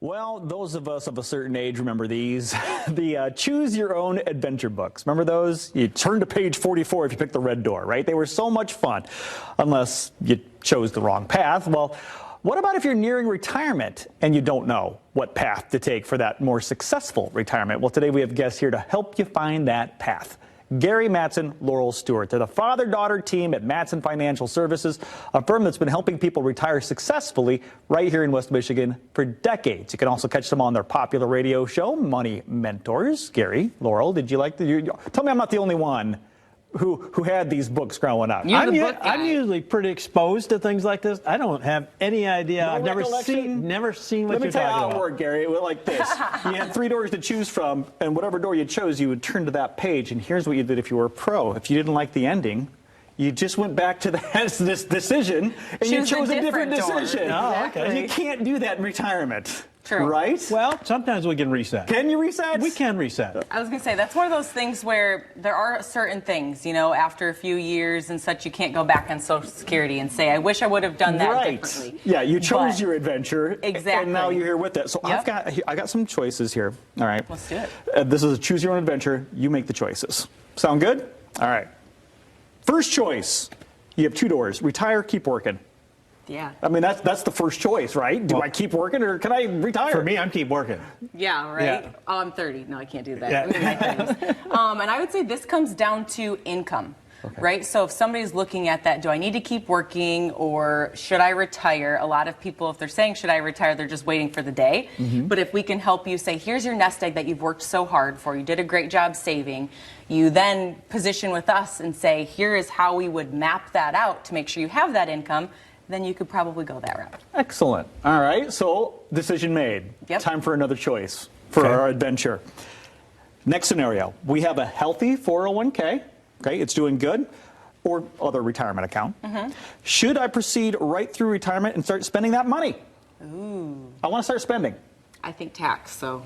Well, those of us of a certain age remember these. The Choose Your Own Adventure books. Remember those? You turn to page 44 if you pick the red door, right? They were so much fun, unless you chose the wrong path. Well, what about if you're nearing retirement and you don't know what path to take for that more successful retirement? Well, today we have guests here to help you find that path. Gary, Mattson, Laurel, Steward. They're the father-daughter team at Mattson Financial Services, a firm that's been helping people retire successfully right here in West Michigan for decades. You can also catch them on their popular radio show, Money Mentors. Gary, Laurel, did you like tell me I'm not the only one who had these books growing up. I'm usually pretty exposed to things like this. I don't have any idea. I've never seen what you're talking about. Let me tell you how it worked, Gary. It went like this. You had 3 doors to choose from, and whatever door you chose, you would turn to that page, and here's what you did if you were a pro. If you didn't like the ending, you just went back to this decision, and you chose a different decision. Oh, okay. And you can't do that in retirement. True. Right? Well, sometimes we can reset. Can you reset? We can reset. I was going to say, that's one of those things where there are certain things, after a few years and such, you can't go back on Social Security and say, I wish I would have done that differently. Yeah, you chose your adventure. Exactly. And now you're here with it. So I got some choices here. All right. Let's do it. This is a choose your own adventure. You make the choices. Sound good? All right. First choice. You have 2 doors. Retire, keep working. Yeah. I mean, that's the first choice, right? Do I keep working or can I retire? For me, I'm keep working. Yeah, right? Yeah. Oh, I'm 30. No, I can't do that. Yeah. I'm in my 30s. And I would say this comes down to income, right? So if somebody's looking at that, do I need to keep working or should I retire? A lot of people, if they're saying, should I retire, they're just waiting for the day. But if we can help you say, here's your nest egg that you've worked so hard for, you did a great job saving, you then position with us and say, here is how we would map that out to make sure you have that income, then you could probably go that route. Excellent. All right, so decision made. Yep. Time for another choice for our adventure. Next scenario, we have a healthy 401k, okay, it's doing good, or other retirement account. Should I proceed right through retirement and start spending that money? Ooh. I want to start spending. I think tax, so.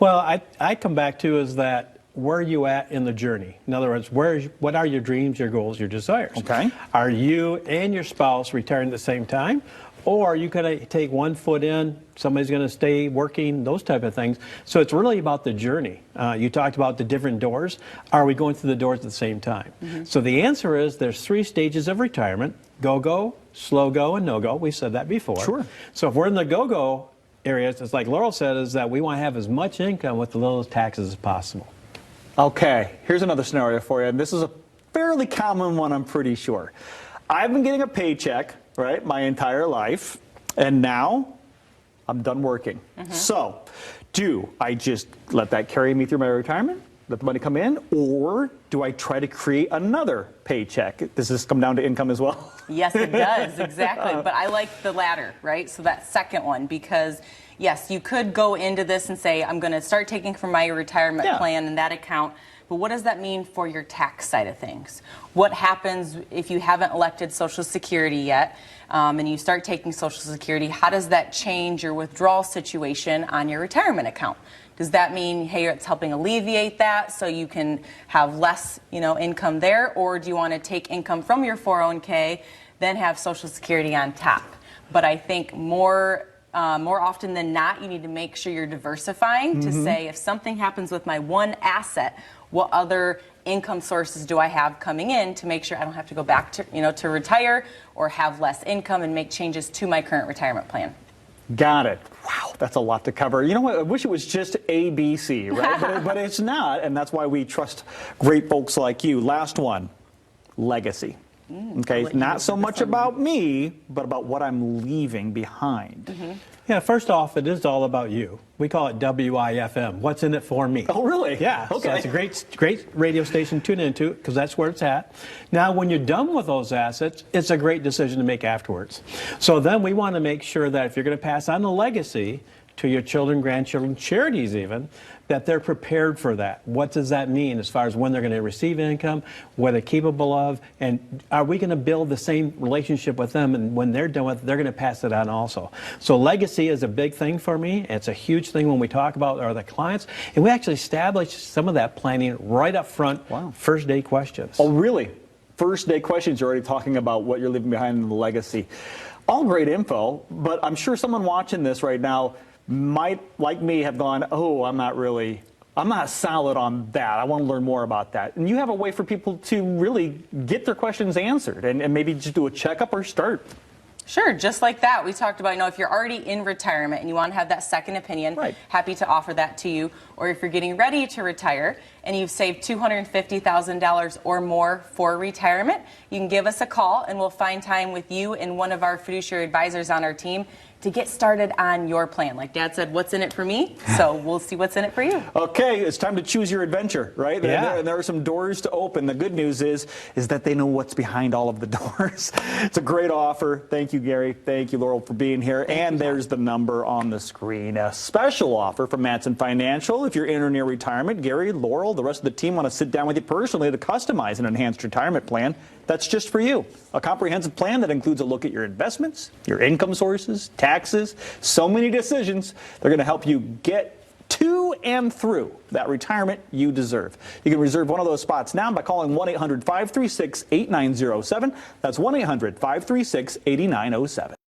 Well, I come back to is that where are you at in the journey? In other words, what are your dreams, your goals, your desires? Okay. Are you and your spouse retiring at the same time? Or are you going to take 1 foot in, somebody's going to stay working, those type of things. So it's really about the journey. You talked about the different doors. Are we going through the doors at the same time? So the answer is there's 3 stages of retirement: go-go, slow-go, and no-go. We said that before. Sure. So if we're in the go-go areas, it's like Laurel said, is that we want to have as much income with the little taxes as possible. Okay, here's another scenario for you, and this is a fairly common one, I'm pretty sure. I've been getting a paycheck, right, my entire life, and now I'm done working. So, do I just let that carry me through my retirement, let the money come in, or do I try to create another paycheck? Does this come down to income as well? Yes, it does, exactly. But I like the latter, right? So that second one, because yes, you could go into this and say, I'm going to start taking from my retirement plan in that account. But what does that mean for your tax side of things? What happens if you haven't elected Social Security yet and you start taking Social Security? How does that change your withdrawal situation on your retirement account? Does that mean, hey, it's helping alleviate that so you can have less, income there? Or do you want to take income from your 401k, then have Social Security on top? But I think more often than not, you need to make sure you're diversifying to say, if something happens with my one asset, what other income sources do I have coming in to make sure I don't have to go back to, to retire or have less income and make changes to my current retirement plan. Got it. Wow, that's a lot to cover. You know what? I wish it was just ABC, right? but it's not, and that's why we trust great folks like you. Last one, legacy. Okay, not so much about me, but about what I'm leaving behind. Yeah, first off, it is all about you. We call it WIFM. What's in it for me? Oh, really? Yeah. Okay. So it's a great radio station to tune into because that's where it's at. Now, when you're done with those assets, it's a great decision to make afterwards. So then we want to make sure that if you're going to pass on a legacy to your children, grandchildren, charities even, that they're prepared for that. What does that mean as far as when they're going to receive income, what they're capable of, and are we going to build the same relationship with them, and when they're done with it, they're going to pass it on also. So legacy is a big thing for me. It's a huge thing when we talk about our clients, and we actually establish some of that planning right up front. Wow. First day questions. Oh, really? First day questions, you're already talking about what you're leaving behind in the legacy. All great info, but I'm sure someone watching this right now, might, like me, have gone, oh, I'm not solid on that. I want to learn more about that. And you have a way for people to really get their questions answered and maybe just do a checkup or start. Sure, just like that. We talked about, if you're already in retirement and you want to have that second opinion, right, happy to offer that to you. Or if you're getting ready to retire and you've saved $250,000 or more for retirement, you can give us a call and we'll find time with you and one of our fiduciary advisors on our team to get started on your plan. Like Dad said, what's in it for me? So we'll see what's in it for you. Okay, it's time to choose your adventure, right? Yeah. There are some doors to open. The good news is that they know what's behind all of the doors. It's a great offer. Thank you, Gary. Thank you, Laurel, for being here. And there's the number on the screen. A special offer from Mattson Financial. If you're in or near retirement, Gary, Laurel, the rest of the team want to sit down with you personally to customize an enhanced retirement plan that's just for you. A comprehensive plan that includes a look at your investments, your income sources, taxes, so many decisions. They're going to help you get to and through that retirement you deserve. You can reserve one of those spots now by calling 1-800-536-8907. That's 1-800-536-8907.